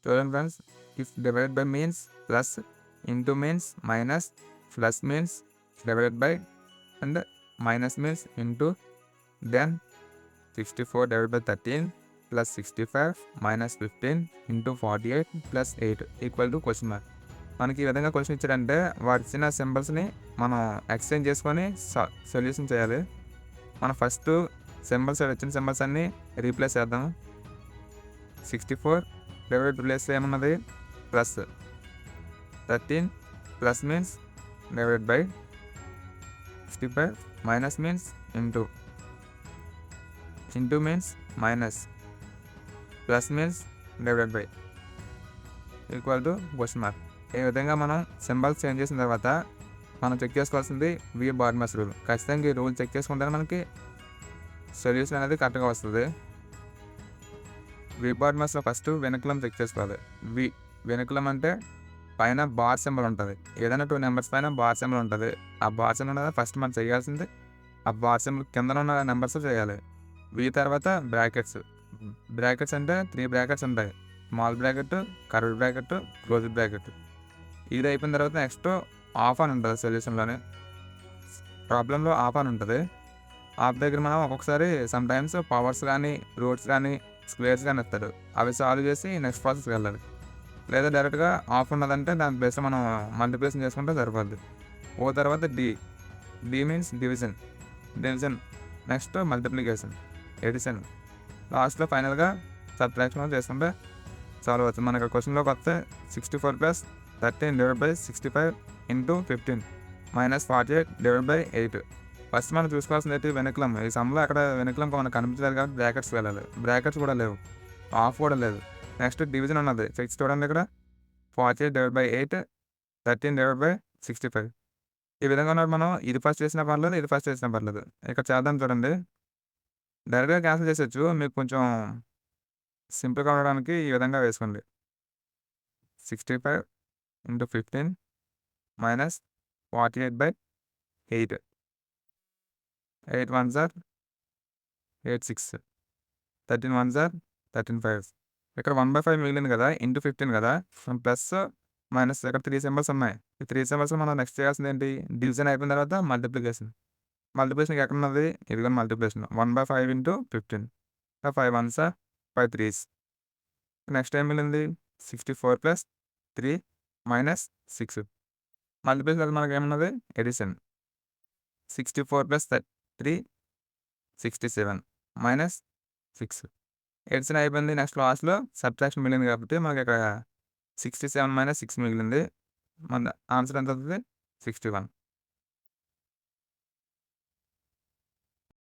చూడండి friends, if divided by means plus, into means minus, plus means divided by and minus means into, then 64 divided by 13 plus 65 minus 15 into 48 plus 8 equal to question mark. మనకి ఈ విధంగా question ఇచ్చాడంటే వాడు ఇచ్చిన సింబల్స్ని మనం exchange చేసుకొని solution చేయాలి. మనం ఫస్ట్ సింబల్స్ వచ్చిన సింబల్స్ అన్నీ రీప్లేస్ చేద్దాం. 64 డివైడ్ ప్లేస్ ఏమన్నది plus, 13 plus means divide by 65 minus means into means minus, plus means divided by equal to question mark. ఈ విధంగా మనం సింబల్స్ చేంజ్ చేసిన తర్వాత మనం చెక్ చేసుకోవాల్సింది వి బార్డ్మస్ రూల్. ఖచ్చితంగా ఈ రూల్ చెక్ చేసుకుంటేనే మనకి సొల్యూషన్ అనేది కరెక్ట్గా వస్తుంది. వి బార్డ్మస్లో ఫస్ట్ వెనుకలం చెక్ చేసుకోవాలి. వెనుకలం అంటే పైన బార్ సింబల్ ఉంటుంది. ఏదైనా 2 నెంబర్స్ పైన బార్ సింబల్ ఉంటుంది. ఆ బార్ సింబల్ అనేది ఫస్ట్ మనం చేయాల్సింది ఆ బార్ సింబల్ కింద ఉన్న నెంబర్స్ చేయాలి. వి తర్వాత బ్రాకెట్స్. బ్రాకెట్స్ అంటే 3 బ్రాకెట్స్ ఉంటాయి. Small bracket, curved bracket, closed bracket. ఇది అయిపోయిన తర్వాత నెక్స్ట్ ఆఫ్ అని ఉంటుంది. సొల్యూషన్లోనే ప్రాబ్లంలో ఆఫ్ అని ఉంటుంది. ఆఫ్ దగ్గర మనం ఒక్కొక్కసారి సమ్ టైమ్స్ పవర్స్ కానీ, రూట్స్ కానీ, స్క్వేర్స్ కానీ ఇస్తాడు. అవి సాల్వ్ చేసి నెక్స్ట్ ప్రాసెస్కి వెళ్ళాలి. లేదా డైరెక్ట్గా ఆఫ్ ఉన్నదంటే దాని ప్లేస్ మనం మల్టిప్లికేషన్ చేసుకుంటే సరిపోద్ది. ఓ తర్వాత D means division. Next multiplication, addition, లాస్ట్లో ఫైనల్గా సబ్ట్రాక్షన్ చేసుకుంటే సాల్వ్ అవుతుంది. మనకి క్వశ్చన్లోకి వస్తే 64 plus 13 divide by 65 into 15 minus 48 divide by 8. First మనం చూసుకోవాల్సింది అయితే వెనుకలం. ఈ సమ్లో అక్కడ వెనుకలం మనకు కనిపించలేదు కాబట్టి బ్రాకెట్స్ వెళ్ళాలి. బ్రాకెట్స్ కూడా లేవు, ఆఫ్ కూడా లేదు. నెక్స్ట్ డివిజన్ ఉన్నది. సిక్స్ చూడండి ఇక్కడ 48 డివైడ్ బై 8, 13 డివైడ్ బై 65. ఈ విధంగా ఉన్నప్పుడు మనం ఇది ఫస్ట్ చేసినా పర్లేదు, ఇది ఫస్ట్ చేసినా పర్లేదు. ఇక్కడ చేద్దాం చూడండి. డైరెక్ట్గా క్యాన్సిల్ చేసేయచ్చు. మీకు కొంచెం సింపుల్గా ఉండడానికి ఈ విధంగా వేసుకోండి. 65 into 15 minus 48 by 8. 8 1s are 8 6, 13 1s are 13 5. ఇక్కడ 1/5 మిగిలింది కదా, ఇంటూ 15 కదా, ప్లస్ మైనస్ ఇక్కడ 3 సింబల్స్ ఉన్నాయి. ఈ 3 సింబల్స్ మనం నెక్స్ట్ చేయాల్సింది ఏంటి? డివిజన్ అయిపోయిన తర్వాత మల్టిప్లికేషన్. మల్టిప్లికేషన్ ఎక్కడ ఉన్నది? ఇది కూడా multiplication. 1/5 into 15. 5 1s are 5 3s. Next ఏం మిగిలింది? 64 ప్లస్ 3 మైనస్ 6. మల్టిప్లికేషన్ మనకి ఏమున్నది? ఎడిషన్. 64 plus 3 67 minus 6. ఎడిషన్ అయిపోయింది. నెక్స్ట్ లాస్ట్లో సబ్ట్రాక్షన్ మిగిలింది కాబట్టి మనకి ఇక్కడ 67 మైనస్ 6 మిగిలింది. మన ఆన్సర్ ఎంత అవుతుంది? 61.